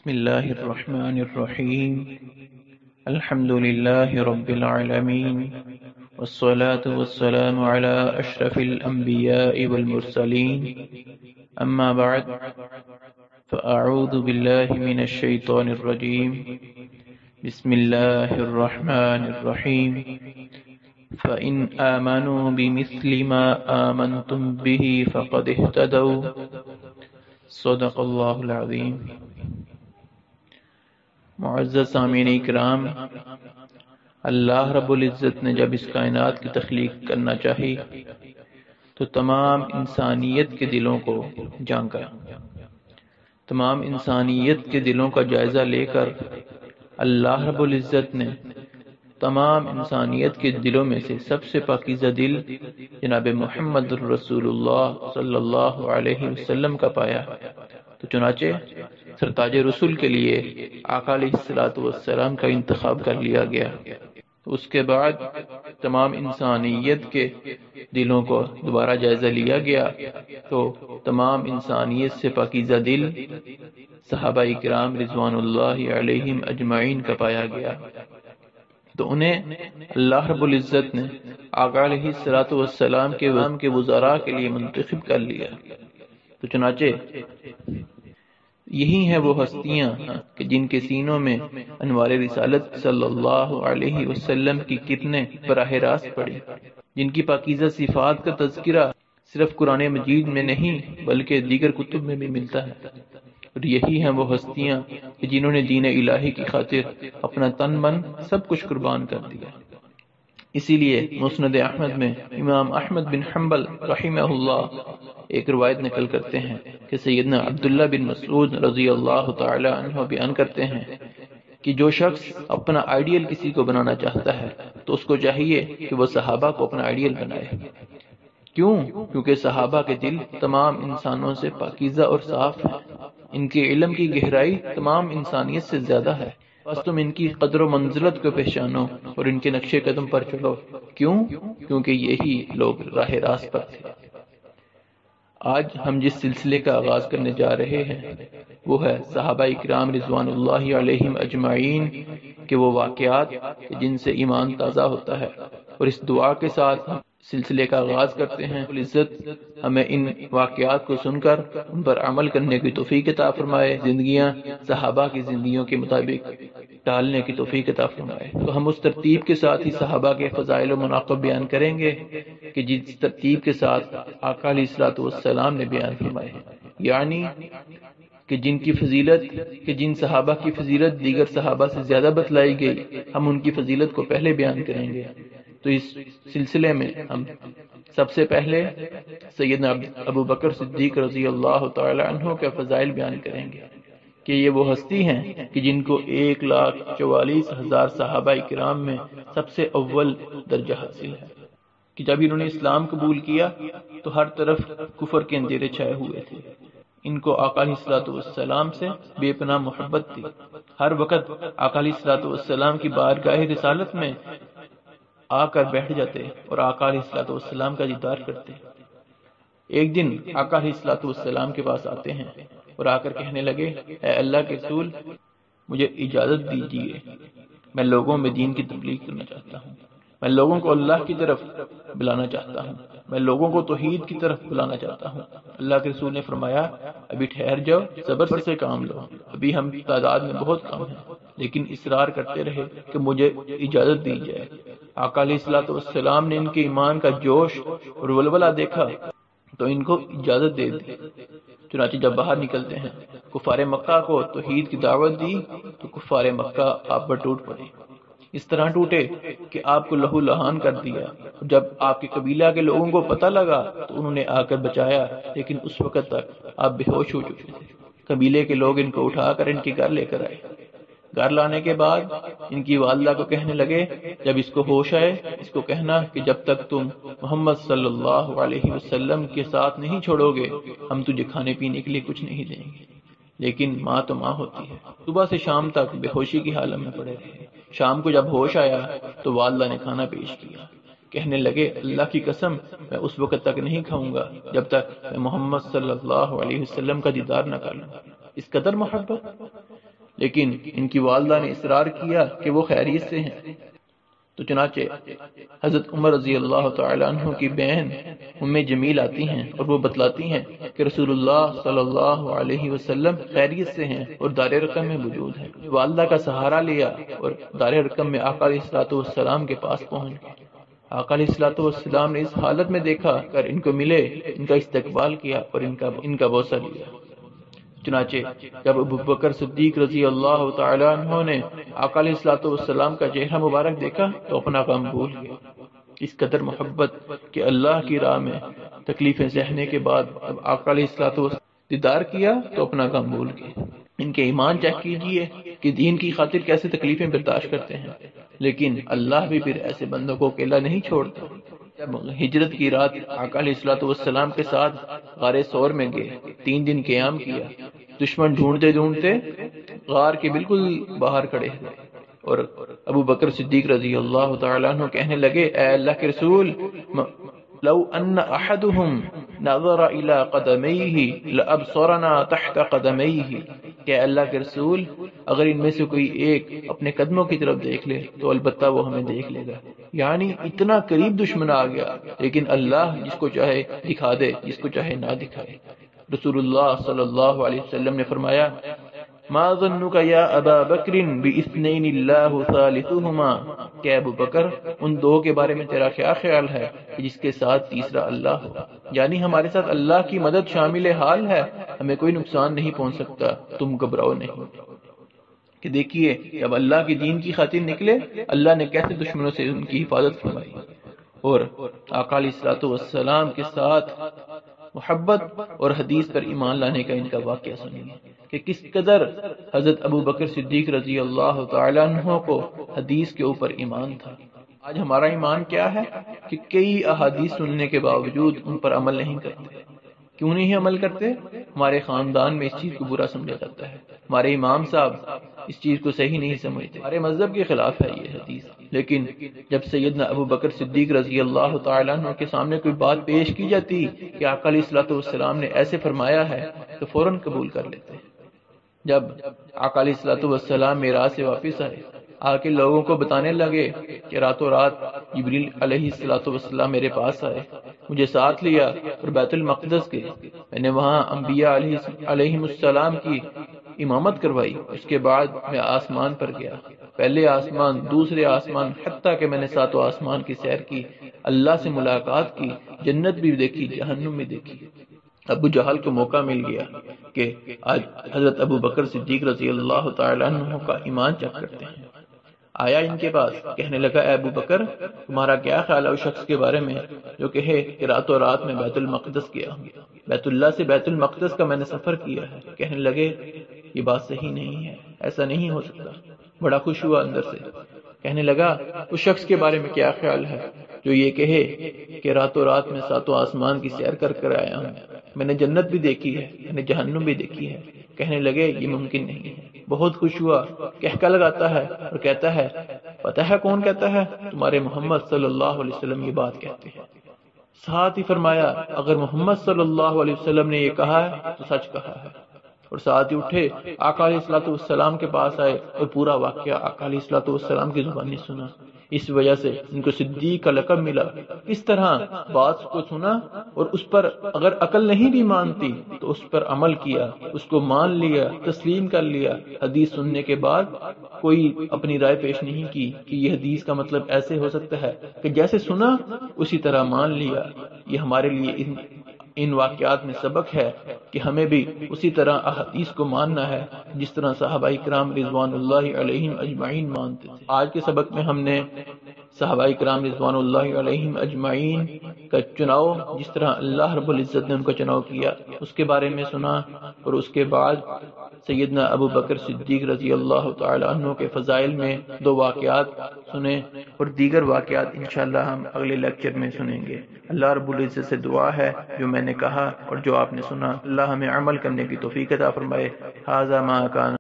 بسم الله الرحمن الرحيم. الحمد لله رب العالمين، والصلاة والسلام على أشرف الأنبياء والمرسلين. أما بعد، فأعوذ بالله من الشيطان الرجيم. بسم الله الرحمن الرحيم. فإن آمنوا بمثل ما آمنتم به فقد اهتدوا. صدق اللہ العظیم. معزز سامعین اکرام، اللہ رب العزت نے جب اس کائنات کی تخلیق کرنا چاہی تو تمام انسانیت کے دلوں کو جانکا، تمام انسانیت کے دلوں کا جائزہ لے کر اللہ رب العزت نے تمام انسانیت کے دلوں میں سے سب سے پاکیزہ دل جناب محمد الرسول اللہ صلی اللہ علیہ وسلم کا پایا، تو چنانچہ سرتاج رسول کے لیے آقا علیہ الصلوۃ والسلام کا انتخاب کر لیا گیا. اس کے بعد تمام انسانیت کے دلوں کو دوبارہ جائزہ لیا گیا تو تمام انسانیت سے پاکیزہ دل صحابہ کرام رضوان اللہ علیہم اجمعین کا پایا گیا. تو انہیں اللہ رب العزت نے آقا علیہ الصلوۃ والسلام کے وزراء کے لیے منتخب کر لیا. تو چنانچہ یہی ہیں وہ ہستیاں کہ جن کے سینوں میں انوار رسالت صلی اللہ علیہ وسلم کی کرنیں براہ راست پڑی، جن کی پاکیزہ صفات کا تذکرہ صرف قرآن مجید میں نہیں بلکہ دیگر کتب میں بھی ملتا ہے. اور یہی ہیں وہ ہستیاں کہ جنہوں نے دین الہی کی خاطر اپنا تن من سب کچھ قربان کر دیا. اسی لیے مسند احمد میں امام احمد بن حنبل رحمہ اللہ ایک روایت نقل کرتے ہیں کہ سیدنا عبداللہ بن مسعود رضی اللہ تعالی عنہ بیان کرتے ہیں کہ جو شخص اپنا آئیڈیل کسی کو بنانا چاہتا ہے تو اس کو چاہیے کہ وہ صحابہ کو اپنا آئیڈیل بنائے. کیوں؟ کیونکہ صحابہ کے دل تمام انسانوں سے پاکیزہ اور صاف ہیں، ان کے علم کی گہرائی تمام انسانیت سے زیادہ ہے. بس تم ان کی قدر و منزلت کو پہچانو اور ان کے نقش قدم پر چلو. کیوں؟ کیونکہ یہی لوگ راہ راست پر تھے. آج ہم جس سلسلے کا آغاز کرنے جا رہے ہیں وہ ہے صحابہ اکرام رضوان اللہ علیہم اجمعین کے وہ واقعات کہ جن سے ایمان تازہ ہوتا ہے. اور اس دعا کے ساتھ ہم سلسلے کا آغاز کرتے ہیں، العزت ہمیں ان واقعات کو سن کر ان پر عمل کرنے کی توفیق عطا فرمائے، زندگیاں صحابہ کی زندگیوں کے مطابق ڈالنے کی توفیق عطا فرمائے. تو ہم اس ترتیب کے ساتھ ہی صحابہ کے فضائل و مناقب بیان کریں گے کہ جس ترتیب کے ساتھ آقا علیہ الصلوۃ والسلام نے بیان فرمائے ہیں، یعنی کہ جن صحابہ کی فضیلت دیگر صحابہ سے زیادہ بتلائی گئی، ہم ان کی فضیلت کو پہلے بیان کریں گے. تو اس سلسلے میں ہم سب سے پہلے سیدنا ابو بکر صدیق رضی اللہ تعالی عنہ کے فضائل بیان کریں گے کہ یہ وہ ہستی ہیں کہ جن کو 1,44,000 صحابہ کرام میں سب سے اول درجہ حاصل ہے، کہ جب انہوں نے اسلام قبول کیا تو ہر طرف کفر کے اندھیرے چھائے ہوئے تھے. ان کو آقا علیہ الصلوۃ والسلام سے بے پناہ محبت تھی. ہر وقت آقا علیہ الصلوۃ والسلام کی بارگاہ رسالت میں آ کر بیٹھ جاتے اور آقا علیہ الصلوۃ والسلام کا دیدار کرتے. ایک دن آقا علیہ الصلوۃ والسلام کے پاس آتے ہیں اور آ کر کہنے لگے، اے اللہ کے رسول، مجھے اجازت دیجیے، میں لوگوں میں دین کی تبلیغ کرنا چاہتا ہوں، میں لوگوں کو اللہ کی طرف بلانا چاہتا ہوں، میں لوگوں کو توحید کی طرف بلانا چاہتا ہوں. اللہ کے رسول نے فرمایا، ابھی ٹھہر جاؤ، صبر سے کام لو، ابھی ہم تعداد میں بہت کم ہیں. لیکن اصرار کرتے رہے کہ مجھے اجازت دی جائے. آقا علیہ الصلوۃ والسلام نے ان کے ایمان کا جوش اور ولولہ دیکھا تو ان کو اجازت دے دی. چنانچہ جب باہر نکلتے ہیں، کفار مکہ کو توحید کی دعوت دی تو کفار مکہ آپ پر ٹوٹ پڑے. اس طرح ٹوٹے کہ آپ کو لہو لہان کر دیا. جب آپ کے قبیلہ کے لوگوں کو پتہ لگا تو انہوں نے آ کر بچایا، لیکن اس وقت تک آپ بے ہوش ہو چکے تھے. قبیلے کے لوگ ان کو اٹھا کر ان کے گھر لے کر آئے. گھر لانے کے بعد ان کی والدہ کو کہنے لگے، جب اس کو ہوش آئے اس کو کہنا کہ جب تک تم محمد صلی اللہ علیہ وسلم کے ساتھ نہیں چھوڑو گے ہم تجھے کھانے پینے کے لیے کچھ نہیں دیں گے. لیکن ماں تو ماں ہوتی ہے. صبح سے شام تک بے ہوشی کی حالت میں پڑے رہے. شام کو جب ہوش آیا تو والدہ نے کھانا پیش کیا. کہنے لگے، اللہ کی قسم میں اس وقت تک نہیں کھاؤں گا جب تک میں محمد صلی اللہ علیہ وسلم کا دیدار نہ کر لوں. اس قدر محبت. لیکن ان کی والدہ نے اصرار کیا کہ وہ خیریت سے ہیں۔ تو چنانچہ حضرت عمر رضی اللہ تعالی عنہ کی بہن ام جمیل آتی ہیں اور وہ بتلاتی ہیں کہ رسول اللہ صلی اللہ علیہ وسلم خیریت سے ہیں اور دار رقم میں موجود ہیں۔ والدہ کا سہارا لیا اور دار رقم میں آقا علیہ الصلوۃ والسلام کے پاس پہنچ گئے۔ آقا علیہ الصلوۃ والسلام نے اس حالت میں دیکھا کر ان کو ملے، ان کا استقبال کیا اور ان کا بوسہ لیا۔ چنانچہ جب ابو بکر صدیق رضی اللہ تعالی عنہ نے آقا علیہ الصلوۃ والسلام کا چہرہ مبارک دیکھا تو اپنا غم بھول گئے۔ اس قدر محبت کہ اللہ کی راہ میں تکلیفیں سہنے کے بعد جب آقا علیہ الصلوۃ والسلام دیدار کیا تو اپنا غم بھول گئے۔ ان کے ایمان چیک کیجئے کہ دین کی خاطر کیسے تکلیفیں برداشت کرتے ہیں، لیکن اللہ بھی پھر ایسے بندوں کو اکیلا نہیں چھوڑتا۔ جب ہجرت کی رات آقا علیہ الصلوۃ والسلام کے ساتھ غار ثور میں گئے، 3 دن قیام کیا، دشمن ڈھونڈتے ڈھونڈتے غار کے بالکل باہر کھڑے ہوئے اور ابو بکر صدیق رضی اللہ تعالیٰ عنہ کہنے لگے، اے اللہ کے رسول، لو ان احدهم نظر الى قدمیہ لابصرنا تحت قدمیہ، کہ اللہ کے رسول اگر ان میں سے کوئی ایک اپنے قدموں کی طرف دیکھ لے تو البتہ وہ ہمیں دیکھ لے گا۔ یعنی اتنا قریب دشمن آ گیا، لیکن اللہ جس کو چاہے دکھا دے، جس کو چاہے نہ دکھائے۔ رسول اللہ صلی اللہ علیہ وسلم نے فرمایا، ما ظنک یا ابا بکر باثنین اللہ ثالثہما، کہ ابو بکر ان 2 کے بارے میں تیرا کیا خیال ہے کہ جس کے ساتھ تیسرا اللہ ہو؟ یعنی ہمارے ساتھ اللہ کی مدد شامل حال ہے، ہمیں کوئی نقصان نہیں پہنچ سکتا، تم گھبراؤ نہیں۔ کہ دیکھیے جب اللہ کی دین کی خاطر نکلے، اللہ نے کیسے دشمنوں سے ان کی حفاظت فرمائی۔ اور آقا علیہ الصلوۃ والسلام کے ساتھ محبت اور حدیث پر ایمان لانے کا ان کا واقعہ سنیے کہ کس قدر حضرت ابو بکر صدیق رضی اللہ تعالی عنہ کو حدیث کے اوپر ایمان تھا۔ آج ہمارا ایمان کیا ہے کہ کئی احادیث سننے کے باوجود ان پر عمل نہیں کرتے۔ کیوں نہیں عمل کرتے؟ ہمارے خاندان میں اس چیز کو برا سمجھا جاتا ہے، ہمارے امام صاحب اس چیز کو صحیح نہیں سمجھتے، ہمارے مذہب کے خلاف ہے یہ حدیث۔ لیکن جب سیدنا ابو بکر صدیق رضی اللہ تعالیٰ عنہ کے سامنے کوئی بات پیش کی جاتی کہ آقا علیہ الصلوۃ والسلام نے ایسے فرمایا ہے تو فوراً قبول کر لیتے۔ جب آقا علیہ الصلوۃ والسلام معراج سے واپس آئے، آ کے لوگوں کو بتانے لگے کہ راتوں رات جبریل علیہ الصلوۃ والسلام میرے پاس آئے، مجھے ساتھ لیا اور بیت المقدس گئے، میں نے وہاں انبیاء علیہ السلام کی امامت کروائی، اس کے بعد میں آسمان پر گیا، پہلے آسمان، دوسرے آسمان، حتیٰ کہ میں نے 7 آسمان کی سیر کی، اللہ سے ملاقات کی، جنت بھی دیکھی، جہنم بھی دیکھی۔ ابو جہل کو موقع مل گیا کہ آج حضرت ابو بکر صدیق رضی اللہ تعالیٰ عنہ کا ایمان چیک کرتے ہیں۔ آیا ان کے پاس، کہنے لگا، اے ابو بکر، تمہارا کیا خیال ہے اس شخص کے بارے میں جو کہے کہ راتوں رات میں بیت المقدس گیا ہوں، بیت اللہ سے بیت المقدس کا میں نے سفر کیا ہے؟ کہنے لگے یہ بات صحیح نہیں ہے، ایسا نہیں ہو سکتا۔ بڑا خوش ہوا اندر سے، کہنے لگا اس شخص کے بارے میں کیا خیال ہے جو یہ کہے کہ راتوں رات میں 7 آسمان کی سیر کر کر آیا ہوں، میں نے جنت بھی دیکھی ہے، میں نے جہنم بھی دیکھی ہے؟ کہنے لگے یہ ممکن نہیں ہے۔ بہت خوش ہوا، کہکا لگاتا ہے اور کہتا ہے، پتہ ہے کون کہتا ہے؟ تمہارے محمد صلی اللہ علیہ وسلم یہ بات کہتے ہیں۔ ساتھ ہی فرمایا، اگر محمد صلی اللہ علیہ وسلم نے یہ کہا ہے تو سچ کہا ہے۔ اور ساتھ ہی اٹھے آقا علیہ الصلوۃ والسلام کے پاس آئے اور پورا واقعہ آقا علیہ الصلوۃ والسلام کی زبانی سنا۔ اس وجہ سے ان کو صدیق کا لقب ملا۔ اس طرح بات کو سنا اور اس پر اگر عقل نہیں بھی مانتی تو اس پر عمل کیا، اس کو مان لیا، تسلیم کر لیا۔ حدیث سننے کے بعد کوئی اپنی رائے پیش نہیں کی کہ یہ حدیث کا مطلب ایسے ہو سکتا ہے، کہ جیسے سنا اسی طرح مان لیا۔ یہ ہمارے لیے ان واقعات میں سبق ہے کہ ہمیں بھی اسی طرح احادیث کو ماننا ہے جس طرح صحابہ کرام رضوان اللہ علیہم اجمعین مانتے تھے۔ آج کے سبق میں ہم نے صحابہ کرام رضوان اللہ علیہم اجمعین کا چناؤ، جس طرح اللہ رب العزت نے ان کا چناؤ کیا، اس کے بارے میں سنا، اور اس کے بعد سیدنا ابو بکر صدیق رضی اللہ تعالی عنہ کے فضائل میں 2 واقعات سنے، اور دیگر واقعات انشاءاللہ ہم اگلے لیکچر میں سنیں گے۔ اللہ رب العزت سے دعا ہے جو میں نے کہا اور جو آپ نے سنا، اللہ ہمیں عمل کرنے کی توفیق عطا فرمائے۔ ھذا ما کان